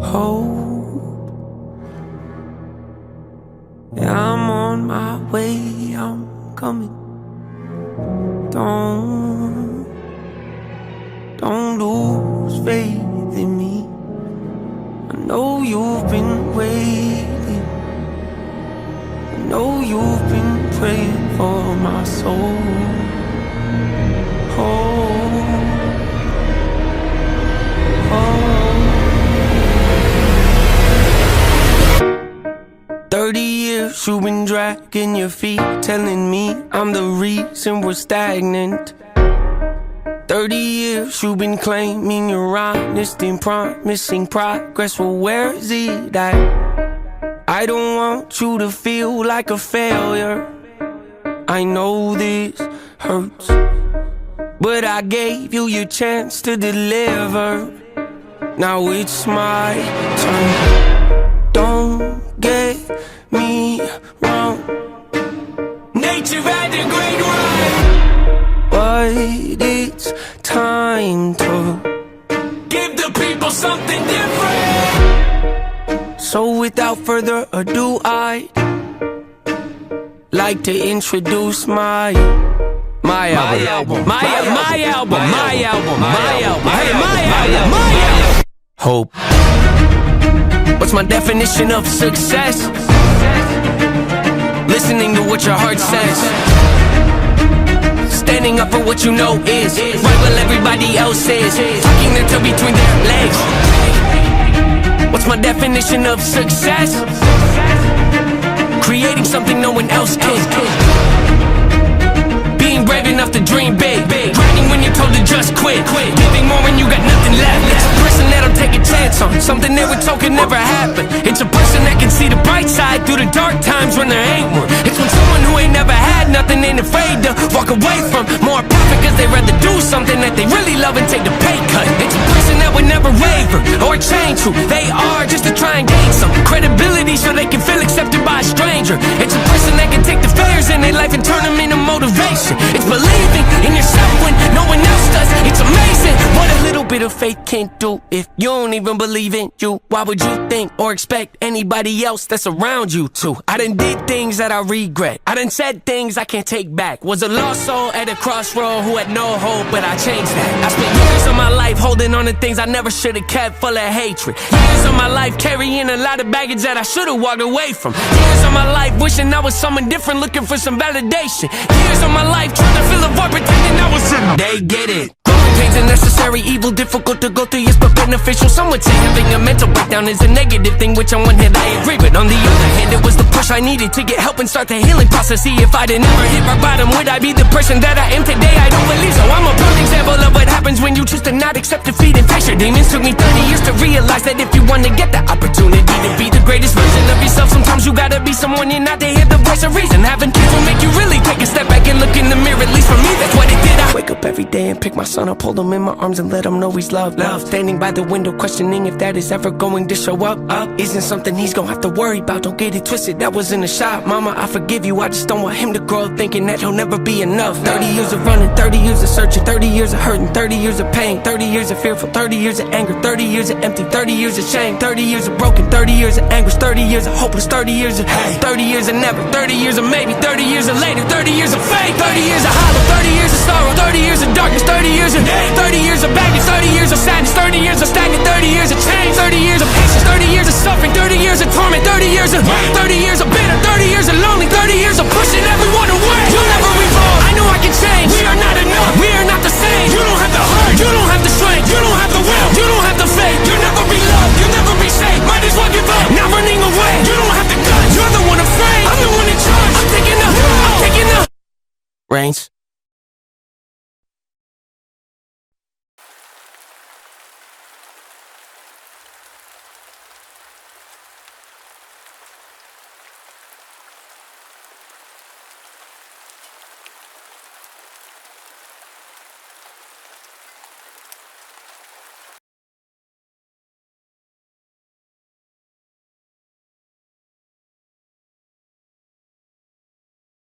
hope. Yeah, I'm on my way, I'm coming. Don't lose faith in me. I know you've been waiting. I know you've been praying for my soul. Hope. 30 years you've been dragging your feet, telling me I'm the reason we're stagnant. 30 years you've been claiming you're honest and promising progress. Well, where is it at? I don't want you to feel like a failure. I know this hurts, but I gave you your chance to deliver. Now it's my turn. Don't get me wrong, nature had a great run, but it's time to give the people something different. So without further ado, I'd like to introduce my album. Hope. What's my definition of success? Listening to what your heart says, standing up for what you know is right while everybody else is tucking their toe between their legs. What's my definition of success? Creating something no one else can. Being brave enough to dream big, grinding when you're told to just quit, giving more when you got nothing left. It's a person that'll take a chance on something they were told could never happen. It's a person that can see the bright side through the dark times when there ain't one. It's when someone who ain't never had nothing ain't afraid to walk away from more profit, cause they'd rather do something that they really love and take the pay cut. It's a person that would never waver or change who they are just to try and gain some credibility so they can feel accepted by a stranger. It's a person that can take the failures in their life and turn them into motivation. It's believing in yourself when no one else does. It's amazing what a little bit of faith can't do. If you don't even believe in you, why would you think or expect anybody else that's around you to? I done did things that I regret. I done said things I can't take back. Was a lost soul at a crossroad who had no hope, but I changed that. I spent years of my life holding on to things I never should have kept, full of hatred. Years of my life carrying a lot of baggage that I should have walked away from. Years of my life wishing I was someone different, looking for some validation. Years of my life trying to fill a void, pretending I was in them. They get it. Pain's a necessary evil, difficult to go through, yes, but beneficial. Some would say having a mental breakdown is a negative thing, which on one hand I agree, but on the other hand it was the push I needed to get help and start the healing process. See, if I'd never hit my bottom, would I be the person that I am today? I don't believe so. I'm a prime example of what happens when you choose to not accept defeat and face your demons. Took me 30 years to realize that if you want to get the opportunity to be the greatest version of yourself, sometimes you gotta be someone you're not to hear the voice of reason. Having kids will make you really take a step back and look in the mirror. At least for me, that's what it did. I wake up every day and pick my son up, hold him in my arms and let him know he's loved. Standing by the window questioning if that is ever going to show up. Isn't something he's gonna have to worry about. Don't get it twisted, that was in a shot. Mama, I forgive you, I just don't want him to grow up thinking that he'll never be enough. 30 years of running, 30 years of searching, 30 years of hurting, 30 years of pain, 30 years of fearful, 30 years of anger, 30 years of empty, 30 years of shame, 30 years of broken, 30 years of anguish, 30 years of hopeless, 30 years of hate, 30 years of never, 30 years of maybe, 30 years of later, 30 years of fake, 30 years of hollow, 30 years of sorrow, 30 years of darkness, 30 years of 30 years of baggage, 30 years of sadness, 30 years of stagnant, 30 years of change, 30 years of patience, 30 years of suffering, 30 years of torment, 30 years of 30 years of bitter, 30 years of lonely, 30 years of pushing everyone away. You'll never evolve, I know I can change. We are not enough, we are not the same. You don't have the heart, you don't have the strength, you don't have the will, you don't have the faith. You'll never be loved, you'll never be safe. Might as well give up, not running away. You don't have the guts, you're the one afraid. I'm the one in charge, I'm taking the reins.